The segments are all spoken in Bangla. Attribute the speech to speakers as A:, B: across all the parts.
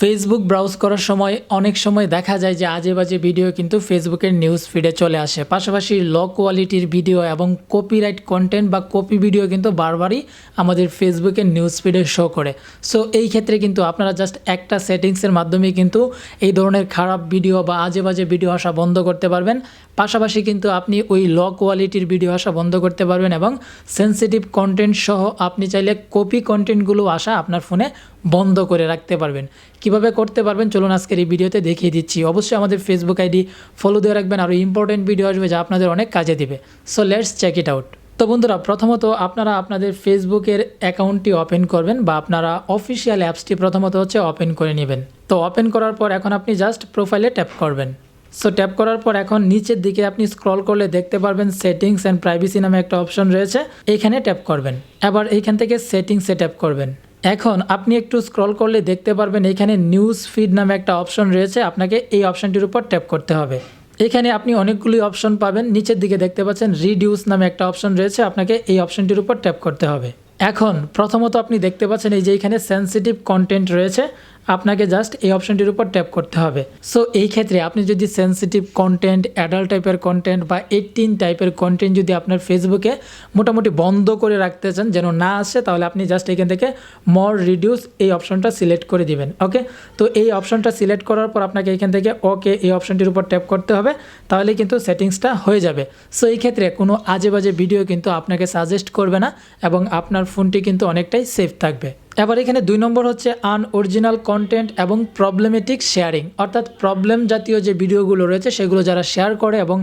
A: ফেসবুক ব্রাউজ করার সময় অনেক সময় দেখা যায় যে আজে বাজে ভিডিও কিন্তু ফেসবুকের নিউজ ফিডে চলে আসে। পাশাপাশি লো কোয়ালিটির ভিডিও এবং কপিরাইট কন্টেন্ট বা কপি ভিডিও কিন্তু বারবারই আমাদের ফেসবুকের নিউজ ফিডে শো করে। সো এই ক্ষেত্রে কিন্তু আপনারা জাস্ট একটা সেটিংসের মাধ্যমে কিন্তু এই ধরনের খারাপ ভিডিও বা আজে বাজে ভিডিও আসা বন্ধ করতে পারবেন। পাশাপাশি কিন্তু আপনি ওই লো কোয়ালিটির ভিডিও আসা বন্ধ করতে পারবেন এবং সেন্সিটিভ কন্টেন্ট সহ আপনি চাইলে কপি কন্টেন্টগুলো আসা আপনার ফোনে বন্ধ করে রাখতে পারবেন। কিভাবে করতে পারবেন চলুন আজকের এই ভিডিওতে দেখিয়ে দিচ্ছি। অবশ্যই আমাদের ফেসবুক আইডি ফলো দিয়ে রাখবেন, আরও ইম্পর্টেন্ট ভিডিও আসবে যা আপনাদের অনেক কাজে দিবে। So let's check it out. তো বন্ধুরা, প্রথমত আপনারা আপনাদের ফেসবুকের অ্যাকাউন্টটি ওপেন করবেন বা আপনারা অফিসিয়াল অ্যাপসটি প্রথমত ওপেন করে নেবেন। তো ওপেন করার পর এখন আপনি জাস্ট প্রোফাইলে ট্যাপ করবেন। সো ট্যাপ করার পর এখন নিচের দিকে আপনি স্ক্রল করলে দেখতে পারবেন সেটিংস অ্যান্ড প্রাইভেসি নামে একটা অপশন রয়েছে, এইখানে ট্যাপ করবেন। এবার এইখান থেকে সেটিংসে ট্যাপ করবেন। এখন আপনি একটু স্ক্রল করলে দেখতে পারবেন এখানে নিউজ ফিড নামে একটা অপশন রয়েছে, আপনাকে এই অপশনটির উপর ট্যাপ করতে হবে। এখানে আপনি অনেকগুলি অপশন পাবেন, নিচের দিকে দেখতে পাচ্ছেন রিডিউস নামে একটা অপশন রয়েছে, আপনাকে এই অপশনটির উপর ট্যাপ করতে হবে। এখন প্রথমত আপনি দেখতে পাচ্ছেন এই যে এখানে সেন্সিটিভ কন্টেন্ট রয়েছে, আপনাকে জাস্ট এই অপশনটির উপর ট্যাপ করতে হবে। সো এই ক্ষেত্রে আপনি যদি সেন্সিটিভ কন্টেন্ট, অ্যাডাল্ট টাইপের কন্টেন্ট বা 18 টাইপের কন্টেন্ট যদি আপনার ফেসবুকে মোটামুটি বন্ধ করে রাখতে চান যেন না আসে, তাহলে আপনি জাস্ট এখান থেকে মোর রিডিউস এই অপশনটা সিলেক্ট করে দিবেন। ওকে, তো এই অপশনটা সিলেক্ট করার পর আপনাকে এখান থেকে ওকে এই অপশনটির উপর ট্যাপ করতে হবে, তাহলে কিন্তু সেটিংসটা হয়ে যাবে। সো এই ক্ষেত্রে কোনো আজে বাজে ভিডিও কিন্তু আপনাকে সাজেস্ট করবে না এবং আপনার ফোনটি কিন্তু অনেকটাই সেফ থাকবে। এবার এখানে 2 নম্বর হচ্ছে আনঅরিজিনাল কন্টেন্ট এবং প্রবলেমেটিক শেয়ারিং, অর্থাৎ প্রবলেম জাতীয় যে ভিডিওগুলো রয়েছে সেগুলো যারা শেয়ার করে এবং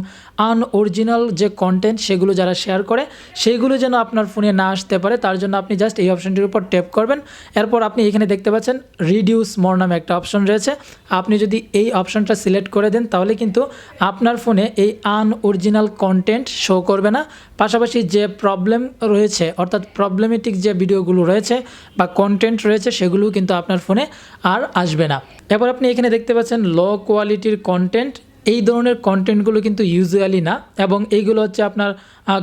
A: আনঅরিজিনাল যে কন্টেন্ট সেগুলো যারা শেয়ার করে সেইগুলো যেন আপনার ফোনে না আসতে পারে, তার জন্য আপনি জাস্ট এই অপশনটির উপর ট্যাপ করবেন। এরপর আপনি এখানে দেখতে পাচ্ছেন রিডিউস মোর নামে একটা অপশন রয়েছে, আপনি যদি এই অপশনটা সিলেক্ট করে দেন তাহলে কিন্তু আপনার ফোনে এই আনঅরিজিনাল কন্টেন্ট শো করবে না। পাশাপাশি যে প্রবলেম রয়েছে অর্থাৎ প্রবলেমেটিক যে ভিডিওগুলো রয়েছে বা কন্টেন্ট রয়েছে সেগুলো কিন্তু আপনার ফোনে আর আসবে না। এবার আপনি এখানে দেখতে পাচ্ছেন লো কোয়ালিটির কন্টেন্ট, এই ধরনের কন্টেন্টগুলো কিন্তু ইউজুয়ালি না এবং এইগুলো হচ্ছে আপনার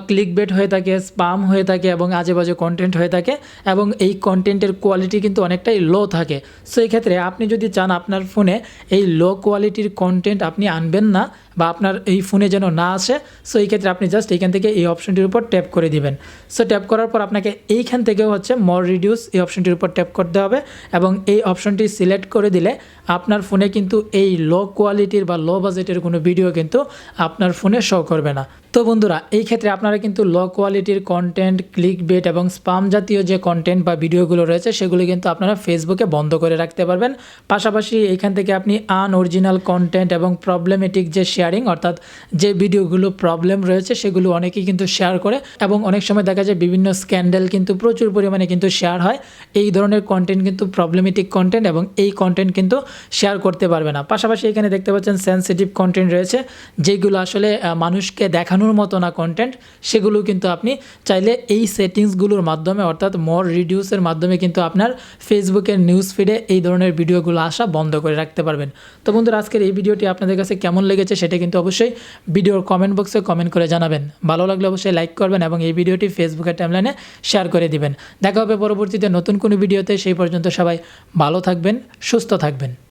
A: ক্লিকবেট হয়ে থাকে, স্পাম হয়ে থাকে এবং আজে বাজে কন্টেন্ট হয়ে থাকে এবং এই কন্টেন্টের কোয়ালিটি কিন্তু অনেকটাই লো থাকে। সো এই ক্ষেত্রে আপনি যদি চান আপনার ফোনে এই লো কোয়ালিটির কন্টেন্ট আপনি আনবেন না বা আপনার এই ফোনে যেন না আসে, সো এই ক্ষেত্রে আপনি জাস্ট এইখান থেকে এই অপশনটির উপর ট্যাপ করে দিবেন। সো ট্যাপ করার পর আপনাকে এইখান থেকেও মোর রিডিউস এই অপশনটির উপর ট্যাপ করতে হবে এবং এই অপশনটি সিলেক্ট করে দিলে আপনার ফোনে কিন্তু এই লো কোয়ালিটির বা লো বাজেটের কোনো ভিডিও কিন্তু আপনার ফোনে শো করবে না। তো বন্ধুরা, এই ক্ষেত্রে আপনারা কিন্তু লো কোয়ালিটির কন্টেন্ট, ক্লিকবেট এবং স্পাম জাতীয় যে কন্টেন্ট বা ভিডিওগুলো রয়েছে সেগুলো কিন্তু আপনারা ফেসবুকে বন্ধ করে রাখতে পারবেন। পাশাপাশি এইখান থেকে আপনি আনঅরিজিনাল কন্টেন্ট এবং প্রবলেমেটিক যে শেয়ারিং, অর্থাৎ যে ভিডিওগুলো প্রবলেম রয়েছে সেগুলো অনেকেই কিন্তু শেয়ার করে এবং অনেক সময় দেখা যায় বিভিন্ন স্ক্যান্ডাল কিন্তু প্রচুর পরিমাণে কিন্তু শেয়ার হয়, এই ধরনের কন্টেন্ট কিন্তু প্রবলেমেটিক কন্টেন্ট এবং এই কন্টেন্ট কিন্তু শেয়ার করতে পারবে না। পাশাপাশি এখানে দেখতে পাচ্ছেন সেন্সিটিভ কন্টেন্ট রয়েছে, যেগুলো আসলে মানুষকে দেখানোর মতো না কন্টেন্ট, সেগুলো কিন্তু আপনি চাইলে এই সেটিংসগুলোর মাধ্যমে অর্থাৎ মোর রিডিউসের মাধ্যমে কিন্তু আপনার ফেসবুকের নিউজ ফিডে এই ধরনের ভিডিওগুলো আসা বন্ধ করে রাখতে পারবেন। তো বন্ধুরা, আজকের এই ভিডিওটি আপনাদের কাছে কেমন লেগেছে সেটা কিন্তু অবশ্যই ভিডিওর কমেন্ট বক্সে কমেন্ট করে জানাবেন। ভালো লাগলে অবশ্যই লাইক করবেন এবং এই ভিডিওটি ফেসবুকের টাইমলাইনে শেয়ার করে দিবেন। দেখা হবে পরবর্তীতে নতুন কোনো ভিডিওতে, সেই পর্যন্ত সবাই ভালো থাকবেন, সুস্থ থাকবেন।